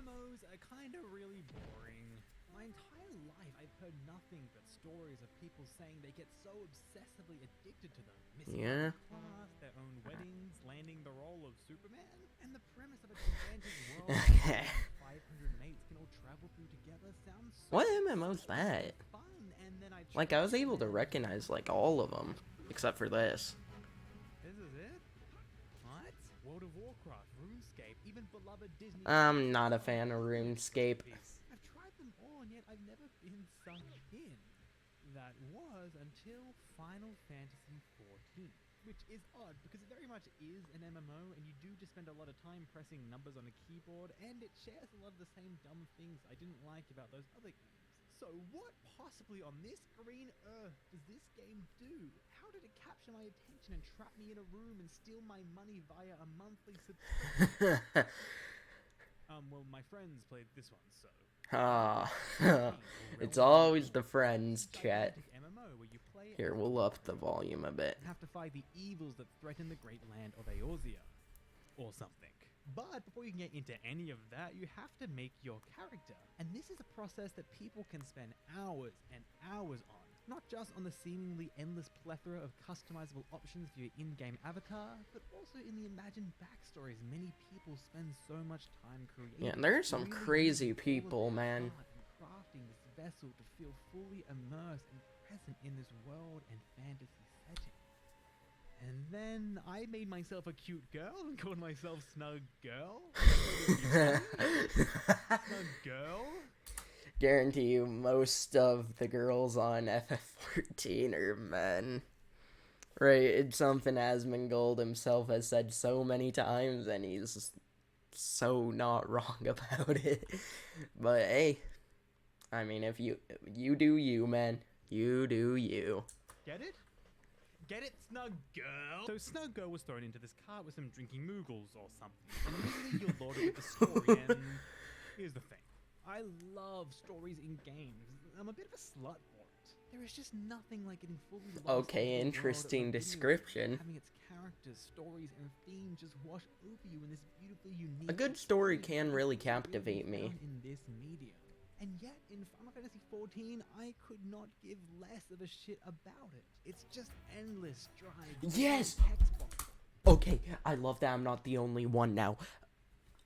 MMOs are kind of really boring. My entire life, I've heard nothing but stories of people saying they get so obsessively addicted to them, missing out on class, their own weddings, landing the role of Superman, and the premise of a gigantic world where 500 mates can all travel through together sounds so What MMO's that? fun. And then I Like, I was able to recognize, like, all of them, except for this. This is it? What? World of Warcraft, RuneScape, even beloved Disney. I'm not a fan of RuneScape. I've tried them all, and yet I've never been sunk in. That was until Final Fantasy XIV, which is odd because it very much is an MMO, and you do just spend a lot of time pressing numbers on a keyboard, and it shares a lot of the same dumb things I didn't like about those other games. So what possibly on this green earth does this game do? How did it capture my attention and trap me in a room and steal my money via a monthly subscription? Well, my friends played this one, so... It's always the friends, chat. MMO where you play Here, we'll up the volume a bit. have to fight the evils that threaten the great land of Eorzea. Or something. But before you can get into any of that, you have to make your character. And this is a process that people can spend hours and hours on. Not just on the seemingly endless plethora of customizable options for your in-game avatar, but also in the imagined backstories many people spend so much time creating. Yeah, and there are some crazy people, man. Crafting this vessel to feel fully immersed and present in this world and fantasy setting. And then I made myself a cute girl and called myself Snug Girl. Snug Girl? Guarantee you most of the girls on FF14 are men. Right, it's something Asmongold himself has said so many times, and he's so not wrong about it. But hey, I mean, if you do you, man. You do you. Get it? Get it, Snug Girl? So Snug Girl was thrown into this cart with some drinking moogles or something. And immediately you're loaded with the story, and here's the thing. I love stories in games. I'm a bit of a slut for it. There is just nothing like getting fully lost. Okay, interesting description. Having its characters, stories, and themes just wash over you in this beautifully unique. A good story can really captivate me. In this medium. And yet, in Final Fantasy XIV, I could not give less of a shit about it. It's just endless drive. Yes! Okay, I love that I'm not the only one now.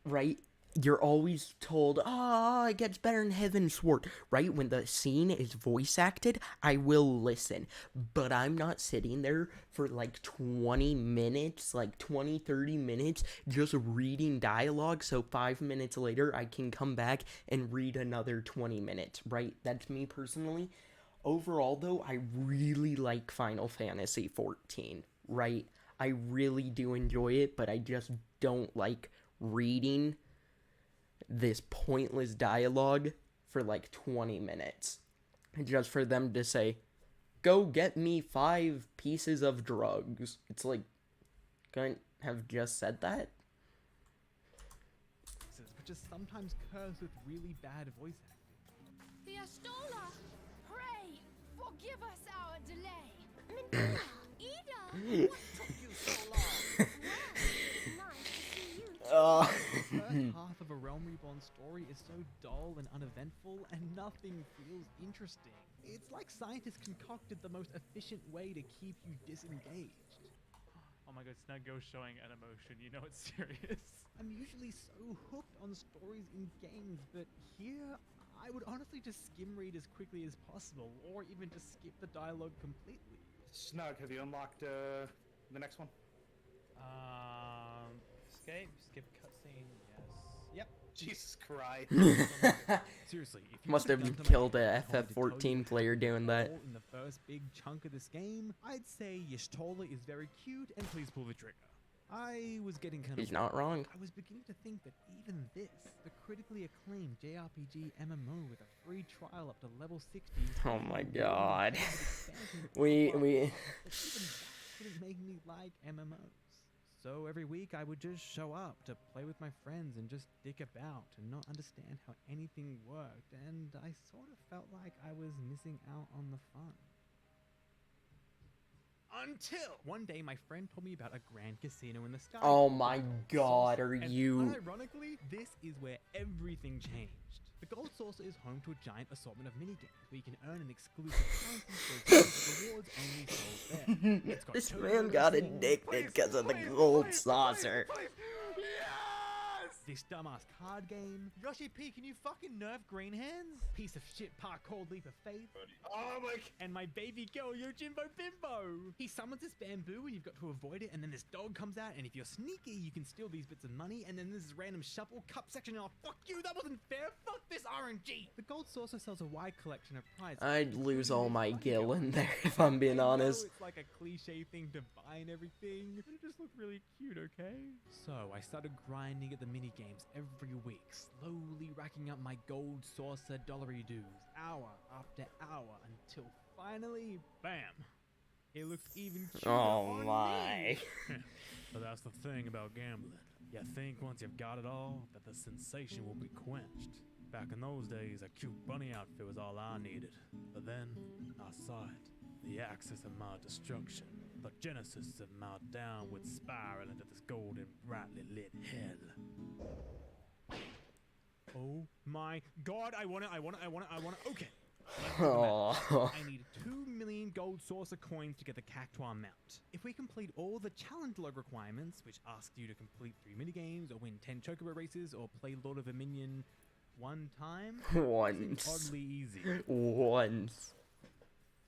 Right? You're always told, it gets better in Heavensward, right? When the scene is voice acted, I will listen. But I'm not sitting there for like 20 minutes, like 20, 30 minutes, just reading dialogue, so 5 minutes later I can come back and read another 20 minutes, right? That's me personally. Overall, though, I really like Final Fantasy XIV, right? I really do enjoy it, but I just don't like reading this pointless dialogue for like 20 minutes just for them to say, go get me 5 pieces of drugs. It's like, couldn't have just said that? But just sometimes cursed with really bad voice acting. The Astola, pray, forgive us our delay. Medina, Ida, what took you so long? Well, nice to see you. The first half of a Realm Reborn story is so dull and uneventful, and nothing feels interesting. It's like scientists concocted the most efficient way to keep you disengaged. Oh my god, Snug Girl showing an emotion, you know it's serious. I'm usually so hooked on stories in games, but here, I would honestly just skim read as quickly as possible, or even just skip the dialogue completely. Snug, have you unlocked the next one? Skip cutscene, yes. Yep. Jesus Christ. Seriously, if you Must put have a gun to my killed head a and told me to tell you FF14 player doing that. in the first big chunk of this game, I'd say Y'shtola is very cute, and please pull the trigger. I was getting kind of... He's not wrong. I was beginning to think that even this, the critically acclaimed JRPG MMO with a free trial up to level 60... Oh my god. That we... even that couldn't make me like MMOs. So every week I would just show up to play with my friends and just dick about and not understand how anything worked, and I sort of felt like I was missing out on the fun. Until one day my friend told me about a grand casino in the sky. Oh called my the Gold God, Saucer. are And you- unironically, this is where everything changed. The Gold Saucer is home to a giant assortment of minigames where you can earn an exclusive currency for exclusive rewards only sold there. It's got This chocobo man got racing, addicted because of the gold saucer. this dumbass card game. Yoshi P, can you fucking nerf Green Hands? Piece of shit parkour leap of faith. Oh my. And my baby girl, Yojimbo Bimbo. He summons this bamboo and you've got to avoid it, and then this dog comes out, and if you're sneaky, you can steal these bits of money, and then there's this random shuffle cup section, and oh, fuck you, that wasn't fair, fuck this RNG. The Gold Saucer sells a wide collection of prizes. I'd lose all my Funny gil girl. in there if I'm being I know honest. It's like a cliche thing to buy and everything, but it just looked really cute, okay? So I started grinding at the mini games every week, slowly racking up my Gold Saucer dollary dues, hour after hour, until finally, bam! It looks even cuter Oh on my. me. But that's the thing about gambling. You think once you've got it all, that the sensation will be quenched. Back in those days, a cute bunny outfit was all I needed. But then, I saw it. The axis of my destruction. The genesis of my downward spiral into this golden, brightly lit hell. Oh my god, I want it. Okay. Let's do the math. Oh. I need 2 million Gold Saucer coins to get the Cactuar mount. If we complete all the challenge log requirements, which ask you to complete 3 minigames, or win 10 chocobo races, or play Lord of Dominion one time, Once. oddly easy. Once.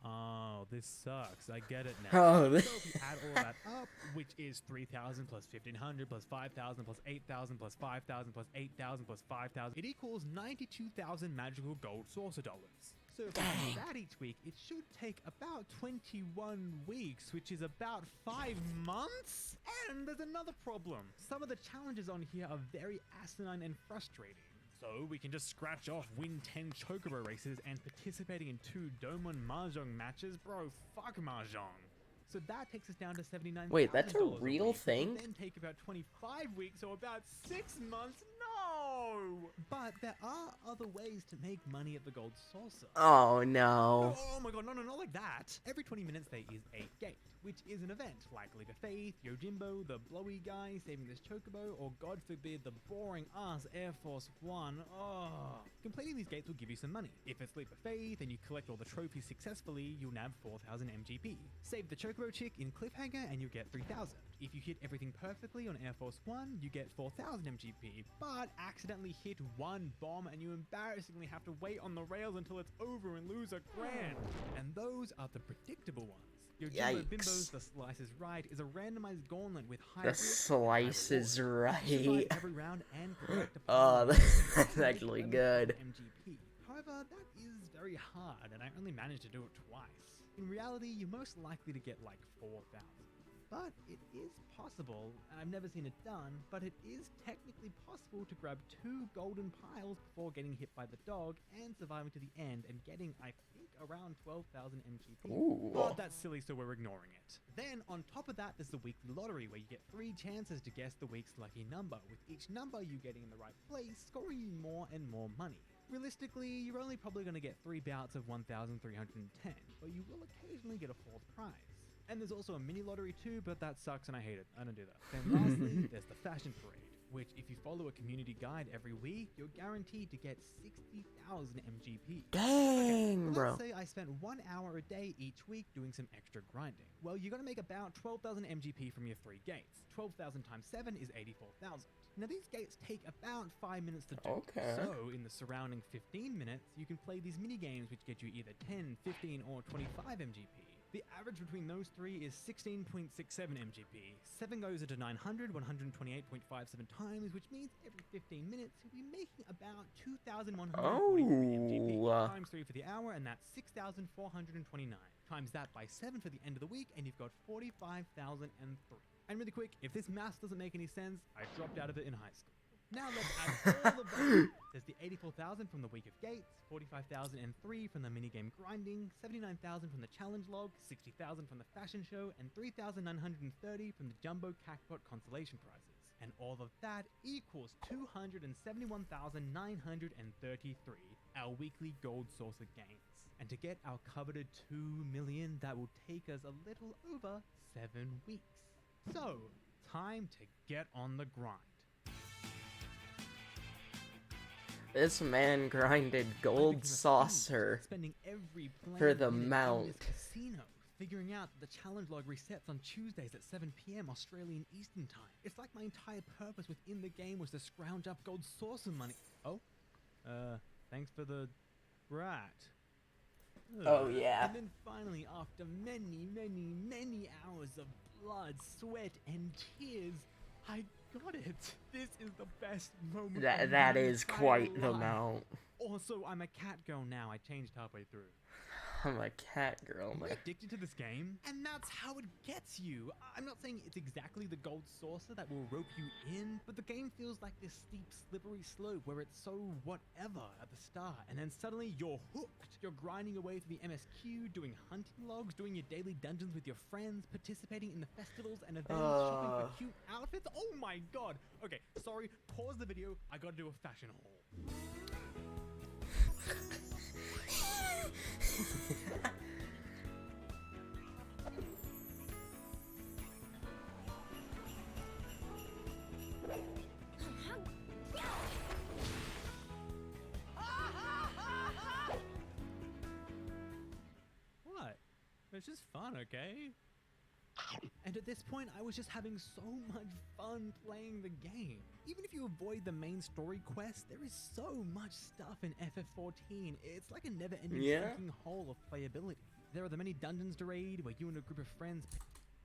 Oh, this sucks. I get it now. Oh, So this- if you add all that up, which is 3,000 plus 1,500 plus 5,000 plus 8,000 plus 5,000 plus 8,000 plus 5,000, it equals 92,000 magical Gold Saucer dollars. So if we do that each week, it should take about 21 weeks, which is about 5 months? And there's another problem. Some of the challenges on here are very asinine and frustrating. So we can just scratch off win 10 chocobo races and participating in 2 Domon Mahjong matches. Bro, fuck Mahjong. So that takes us down to $79,000. Wait, that's a week, real which would thing? Then take about 25 weeks, so about 6 months. No! But there are other ways to make money at the Gold Saucer. Oh no. Oh my god, no, not like that. Every 20 minutes there is a gate, which is an event, like Leap of Faith, Yojimbo, the blowy guy saving this chocobo, or god forbid, the boring ass Air Force One. Oh. Completing these gates will give you some money. If it's Leap of Faith and you collect all the trophies successfully, you'll nab 4,000 MGP. Save the chocobo chick in Cliffhanger and you get 3,000. If you hit everything perfectly on Air Force One, you get 4,000 MGP, but accidentally hit one bomb and you embarrassingly have to wait on the rails until it's over and lose $1,000. And those are the predictable ones. Yojimbo Bimbo's The Slice is Right is a randomized gauntlet with high The risk and high slice is reward. Survive right. every round and collect a Oh, pile of that's money actually to good. MGP. However, that is very hard, and I only managed to do it twice. In reality, you're most likely to get like 4,000. But it is possible, and I've never seen it done, but it is technically possible to grab 2 golden piles before getting hit by the dog and surviving to the end and getting, I think, around 12,000 MGP. Ooh. But that's silly, so we're ignoring it. Then, on top of that, there's the weekly lottery, where you get 3 chances to guess the week's lucky number, with each number you getting in the right place scoring you more and more money. Realistically, you're only probably going to get 3 bouts of 1,310, but you will occasionally get a 4th prize. And there's also a mini lottery too, but that sucks and I hate it. I don't do that. Then lastly, there's the fashion parade, which if you follow a community guide every week, you're guaranteed to get 60,000 MGP. Dang, Let's bro. say I spent 1 hour a day each week doing some extra grinding. Well, you're going to make about 12,000 MGP from your 3 gates. 12,000 times 7 is 84,000. Now these gates take about 5 minutes to do. Okay. So in the surrounding 15 minutes, you can play these mini games which get you either 10, 15, or 25 MGP. The average between those 3 is 16.67 MGP. 7 goes into 900, 128.57 times, which means every 15 minutes you'll be making about 2,143 MGP. Oh. Times 3 for the hour, and that's 6,429. Times that by 7 for the end of the week, and you've got 45,003. And really quick, if this math doesn't make any sense, I dropped out of it in high school. Now let's add all of that. There's the 84,000 from the week of gates, 45,003 from the minigame grinding, 79,000 from the challenge log, 60,000 from the fashion show, and 3,930 from the jumbo Cacpot consolation prizes. and all of that equals 271,933, our weekly gold saucer gains. And to get our coveted 2 million, that will take us a little over 7 weeks. So, time to get on the grind. This man grinded gold Became a saucer fiend, spending every for the minute in mount. this casino, figuring out that the challenge log resets on Tuesdays at 7 p.m. Australian Eastern Time. It's like my entire purpose within the game was to scrounge up gold saucer money. Oh, thanks for the rat. Oh, yeah. And then finally, after many hours of blood, sweat, and tears, I got it. This is the best moment. of That my is entire quite the life. mount. Also, I'm a cat girl now. I changed halfway through. I'm a cat girl, We're man. addicted to this game, and that's how it gets you. I'm not saying it's exactly the gold saucer that will rope you in, but the game feels like this steep, slippery slope where it's so whatever at the start, and then suddenly you're hooked. You're grinding away through the MSQ, doing hunting logs, doing your daily dungeons with your friends, participating in the festivals and events, shopping for cute outfits. Oh my god! Okay, sorry, pause the video. I gotta do a fashion haul. What? It's just fun, okay? And at this point, I was just having so much fun playing the game. Even if you avoid the main story quest, there is so much stuff in FF14. It's like a never-ending freaking hole of playability. There are the many dungeons to raid where you and a group of friends...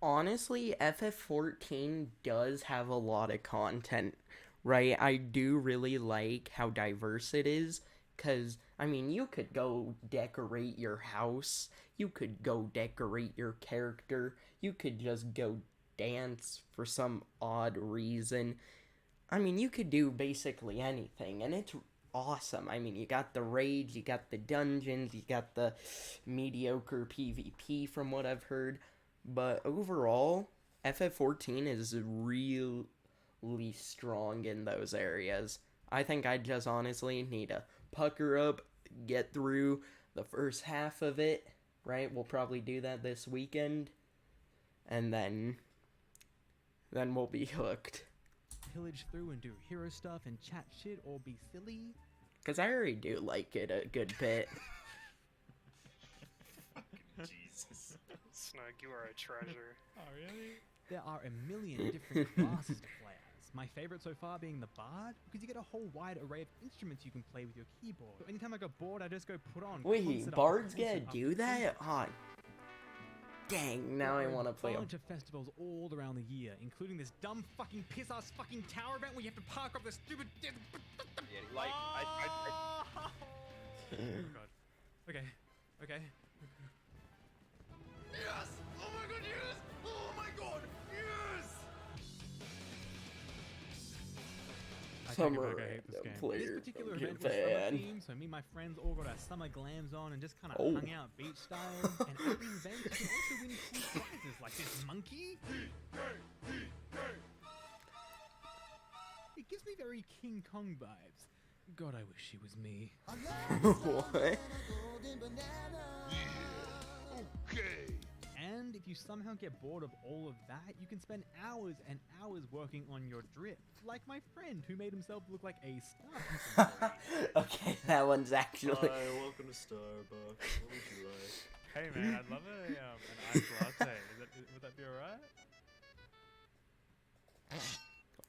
Honestly, FF14 does have a lot of content, right? I do really like how diverse it is, because, I mean, you could go decorate your house, you could go decorate your character, you could just go dance for some odd reason. I mean, you could do basically anything, and it's awesome. I mean, you got the raids, you got the dungeons, you got the mediocre PvP from what I've heard, but overall, FF14 is really strong in those areas. I think I just honestly need to pucker up, get through the first half of it, right? We'll probably do that this weekend, and then we'll be hooked. Pillage through and do hero stuff and chat shit or be silly. Because I already do like it a good bit. Jesus. Snug, you are a treasure. Oh, really? There are a million different classes to play as. My favorite so far being the Bard, because you get a whole wide array of instruments you can play with your keyboard. So anytime I got bored, I just go put on Wait, concert after Bard's concert gonna after do that? concert. Oh, dang, now I There are want to play a a... bunch of festivals all around the year, including this dumb fucking piss-ass fucking tower event where you have to park up this stupid... Yeah, like, Oh god. Okay. Okay. Yes! Oh my god, yes! Oh my god, yes! I take it Summer back, I hate this game. player This particular from event was summer Japan. themed, so me and my friends all got our summer glams on and just kind of Oh. hung out beach style. And at these events, you can also win cool prizes like this monkey. It gives me very King Kong vibes. God, I wish she was me. What? And if you somehow get bored of all of that, you can spend hours and hours working on your drip. Like my friend who made himself look like a star. Okay, that one's actually... Hi, welcome to Starbucks. What would you like? Hey man, I'd love an iced latte. Would that be alright?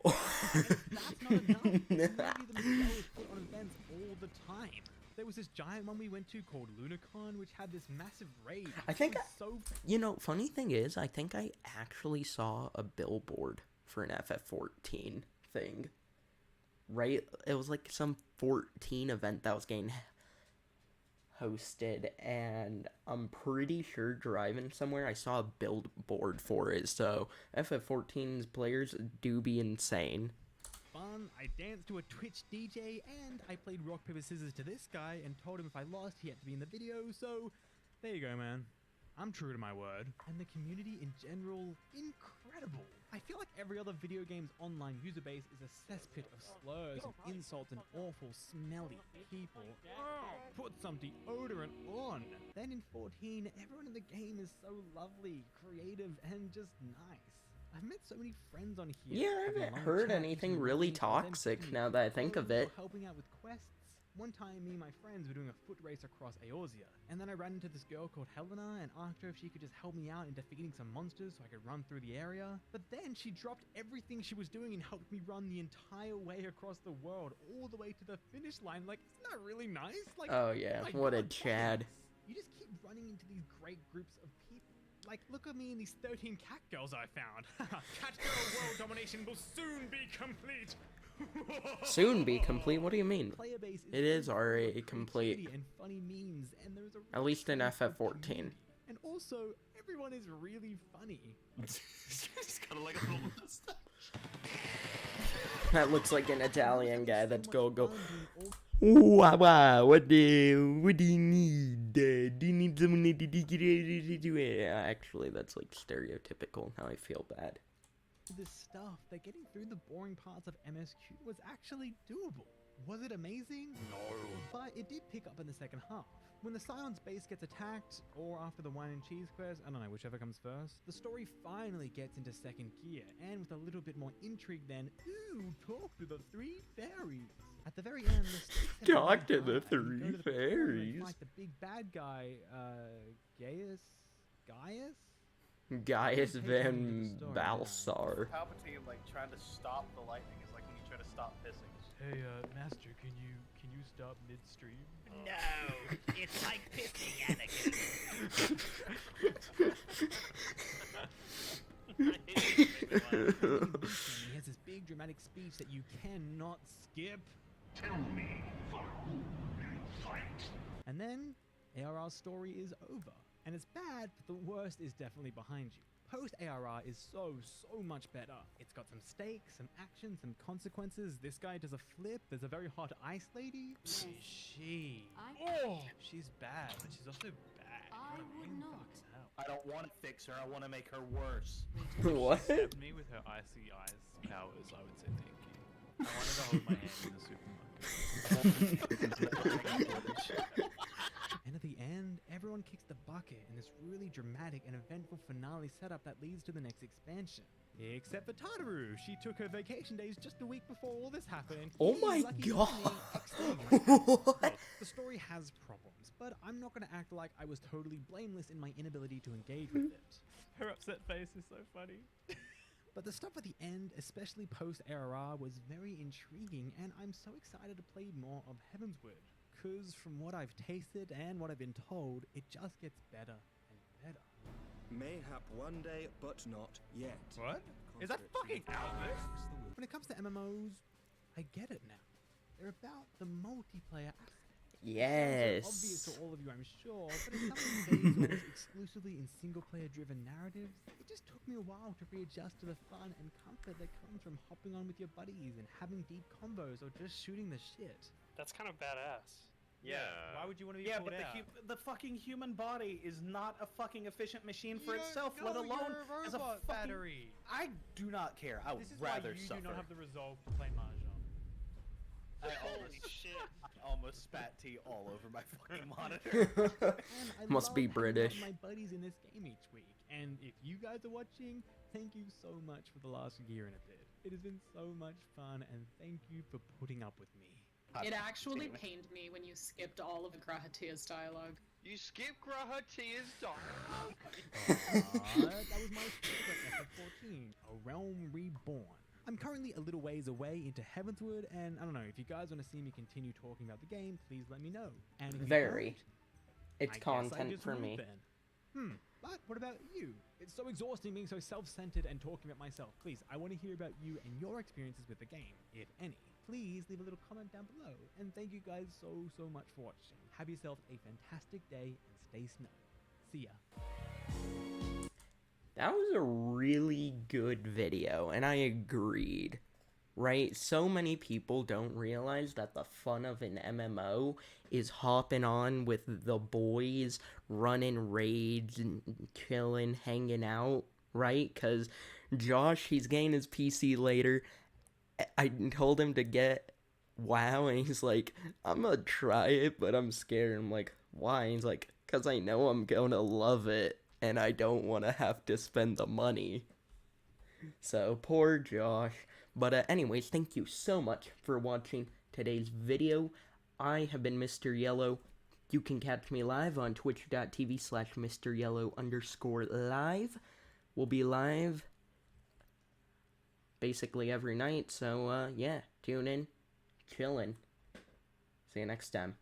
That's not enough. Maybe the show is put on events all the time. There was this giant one we went to called Lunacon, which had this massive raid. I think It was so You know, funny thing is, I think I actually saw a billboard for an FF14 thing. Right? It was like some 14 event that was getting hosted, and I'm pretty sure driving somewhere I saw a billboard for it, so FF14's players do be insane. fun. I danced to a Twitch DJ, and I played rock, paper, scissors to this guy and told him if I lost, he had to be in the video, so there you go, man. I'm true to my word. And the community in general, incredible. incredible. I feel like every other video game's online user base is a cesspit of slurs and insults and awful, smelly people. Oh, put some deodorant on. Then in 14, everyone in the game is so lovely, creative, and just nice. I've met so many friends on here. Yeah, I having haven't long heard chats, anything eating really lunches, and then toxic picking now that I think of clothes or it. helping out with quests. One time, me and my friends were doing a foot race across Eorzea, and then I ran into this girl called Helena and asked her if she could just help me out in defeating some monsters so I could run through the area. But then she dropped everything she was doing and helped me run the entire way across the world, all the way to the finish line. Like, isn't that really nice? Like, Oh yeah, my what a God, Chad. thanks. You just keep running into these great groups of people. Like, look at me and these 13 cat girls I found. Cat girl world domination will soon be complete. Soon be complete? What do you mean? Player base It so is full already of complete. creativity and funny memes, and there's a At really least in strong FF14. community. And also, everyone is really funny. It's kind of like a little mustache. That looks like an Italian guy that's So go. much fun doing all Wow, what do you need? Do you need someone to Actually, that's like stereotypical. Now I feel bad. this stuff that getting through the boring parts of MSQ was actually doable. Was it amazing? No. But it did pick up in the second half. When the Scion's base gets attacked, or after the wine and cheese quest, I don't know, whichever comes first, the story finally gets into second gear, and with a little bit more intrigue than, ooh, talk to the three fairies. At the very end, the stakes get Talk to really the high, and you go three to the platform and fairies. fight the big bad guy, Gaius? Gaius Take me Van into the story now. Balsar. Palpatine, like, trying to stop the lightning is like when you try to stop pissing. Hey, Master, can you stop midstream? No, it's like pissing, Anakin. He has this big dramatic speech that you cannot skip. Tell me for whom you fight. And then ARR's story is over. And it's bad, but the worst is definitely behind you. Post ARR is so much better. It's got some stakes, some action, some consequences. This guy does a flip. There's a very hot ice lady. Yes. She. I- Oh, she's bad, but she's also bad. I You know what would mean? not. Fucking hell. I don't want to fix her, I want to make her worse. What? Stabbed me with her icy eyes powers, I would say thank you. I wanted to hold my hand in the supermarket. And at the end, everyone kicks the bucket in this really dramatic and eventful finale setup that leads to the next expansion. Except for Tataru. She took her vacation days just a week before all this happened. Oh Yay, my lucky God. me, excellent. What? Look, the story has problems, but I'm not going to act like I was totally blameless in my inability to engage with it. Her upset face is so funny. But the stuff at the end, especially post ARR, was very intriguing, and I'm so excited to play more of Heavensward. Cause from what I've tasted and what I've been told, it just gets better and better. Mayhap one day, but not yet. What? Is that fucking Albert? When it comes to MMOs, I get it now. They're about the multiplayer aspect. Yes. It's obvious to all of you, I'm sure, but as someone who plays exclusively in single-player driven narratives, it just took me a while to readjust to the fun and comfort that comes from hopping on with your buddies and having deep combos or just shooting the shit. That's kind of badass. Why would you want to be Yeah, pulled but out? the fucking human body is not a fucking efficient machine for You itself, don't let know, alone you're a as a robot fucking battery. I do not care. I would This is rather why you suffer. do not have the resolve to play mahjong. Holy shit. I almost spat tea all over my fucking monitor. And I Must be love hanging out British. with my buddies in this game each week. And if you guys are watching, thank you so much for the last year and a bit. It has been so much fun, and thank you for putting up with me. It actually pained me when you skipped all of Grahatia's dialogue. You skip Grahatia's dialogue. That was my favorite FF14, A Realm Reborn. I'm currently a little ways away into Heavensward, and I don't know, if you guys want to see me continue talking about the game, please let me know. And if you Very. don't, It's I guess I content just for won't me. then. But what about you? It's so exhausting being so self-centered and talking about myself. Please, I want to hear about you and your experiences with the game, if any. Please leave a little comment down below. And thank you guys so much for watching. Have yourselves a fantastic day and stay snug. See ya. That was a really good video, and I agreed. Right? So many people don't realize that the fun of an MMO is hopping on with the boys, running raids, and chilling, hanging out, right? Because Josh, he's getting his PC later. I told him to get WoW, and he's like, I'm gonna try it, but I'm scared. I'm like, why? And he's like, because I know I'm gonna love it, and I don't want to have to spend the money. So, poor Josh. But anyways, thank you so much for watching today's video. I have been Mr. Yellow. You can catch me live on twitch.tv/MrYellow_live. We'll be live basically every night, so yeah, tune in, chillin'. See you next time.